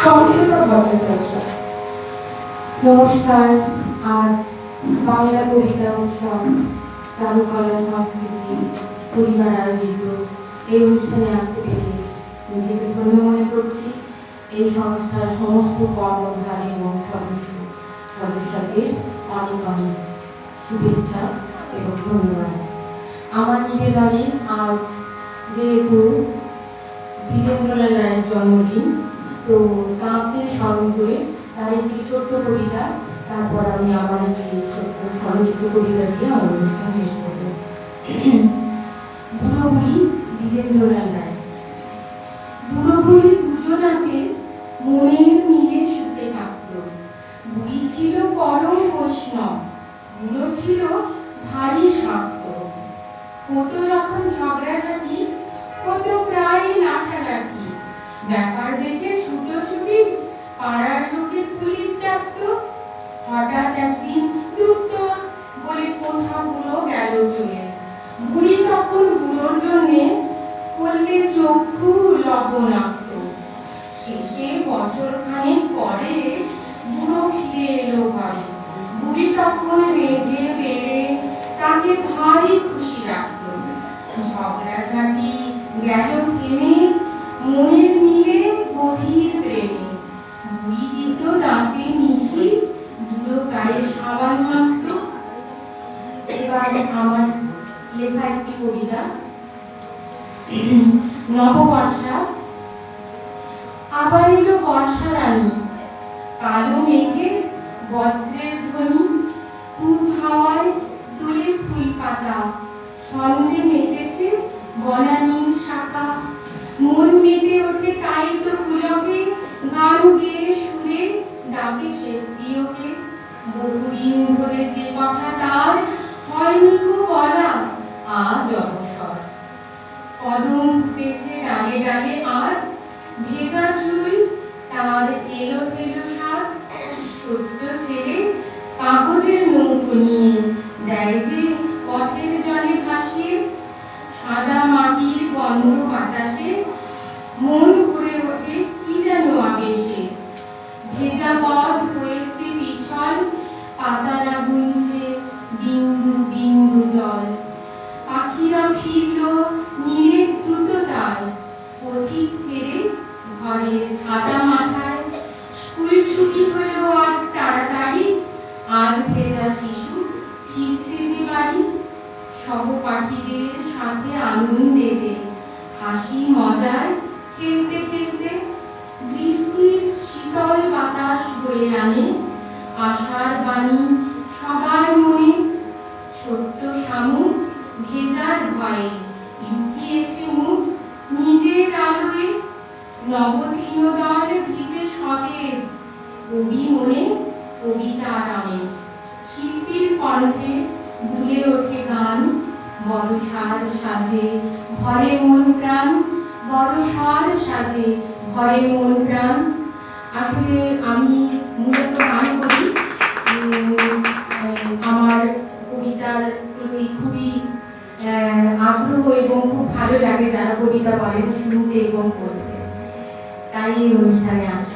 সংকীর্ণ ভট্টাচার্য। নমস্কার। আজ বাংলা কবিতা উৎসব চারুকলা সংস্কৃতি পরিবার আয়োজিত এই অনুষ্ঠানে আসতে পেরে নিজেকে ধন্য মনে করছি। এই সংস্থার সমস্ত কর্মধারী এবং সদস্যদের অনেক অনেক শুভেচ্ছা এবং ধন্যবাদ। আমার নিবেদনে আজ যেহেতু দ্বিজেন্দ্রলাল রায়ের জন্মদিন, তো তাঁকে স্মরণ করে তার একটি ছোট্ট কবিতা, তারপর আমি আমার একটি ছোট্ট স্মরণচিত কবিতা দিয়ে আমার অনুষ্ঠান শেষ করব। বুড়ো বুড়ি দ্বিজেন্দ্রলাল রায়। বুড়ো বুড়ি দুজনাতে মনের মিলে সুখে থাকত। বুড়ি ছিল পরম বৈষ্ণব, বুড়ো ছিল ভারী শাক্ত। কত যখন ঝগড়াঝাটি, কত প্রায় লাঠালাঠি, ব্যাপার দেখে ছুটোছুটি, পাড়ার লোকে পুলিশ ডাকত। হঠাৎ একদিন দুঃখ বলে কোথা বুড়ো গেল চলে। বুড়ি তখন বুড়োর জন্যে করলে চক্ষু লবণাক্ত। শেষে বছর খানেক পরে বুড়ো ফিরে এলো ঘরে। বুড়ি তখন রেঁধে বেড়ে তাকে ভারী খুশি রাখত। ঝগড়াঝাটি গেল থেমে, মনের মিলে গভীর প্রেমে। বুড়ি দিত দাঁতে মিশি, বুড়ো গায়ে সাবান মাখত। এবার আমার লেখা একটি কবিতা, নববর্ষা। আবার এলো বর্ষা রানী, কালো মেঘে বজ্রের ধ্বনি, খুব হাওয়ায় তুলে ফুল পাতা, ছন্দে মেতেছে বনানীর শাখা। মন মেতে ওঠে তাই তো পুলকে, গান গেয়ে সুরে ডাকে সে প্রিয়কে। বহুদিন ধরে যে কথা তার হয়নি কো বলা, আজ অবসর। কদম ফুটেছে ডালে ডালে আজ, ভেজা চুল তার এলো তেলো সাজ। ছোট্ট ছেলে কাগজের নৌকো নিয়ে দেয় যে পথের জলে ভাসিয়ে। সাদা মাটির গন্ধ বাতাসে মন ভরে ওঠে কি যেন আবেশে। ভেজা পথ হয়েছে পিছল, পাতারা বুনছে বিন্দু বিন্দু জল। পাখিরা ফিরল নীলে দ্রুত তাল, পথিক ফেরে ঘরে ছাতা মাথায়। স্কুল ছুটি হলো আজ তাড়াতাড়ি, আধ ভেজা শিশু ফিরছে যে বাড়ি। সহপাঠীদের সাথে আনন্দেতে, হাসি মজায় খেলতে খেলতে। বৃষ্টির শীতল বাতাস বয়ে আনে আশার বাণী সবার মনে। ছোট্ট শামুক ভেজার ভয়ে লুকিয়েছে মুখ নিজের আলোয়। নবতৃণদল ভিজে সতেজ, কবি মনে কবিতার আমেজ। শিল্পীর কণ্ঠে দুলে ওঠে গান, বর্ষার সাজে ভরে মন প্রাণ। বর্ষার সাজে ভরে মন প্রাণ। আসলে আমি মূলত গান করি। আমার কবিতার প্রতি খুবই আগ্রহ এবং খুব ভালো লাগে যারা কবিতা বলেন শুনতে এবং পড়তে। তাই এই অনুষ্ঠানে আসা।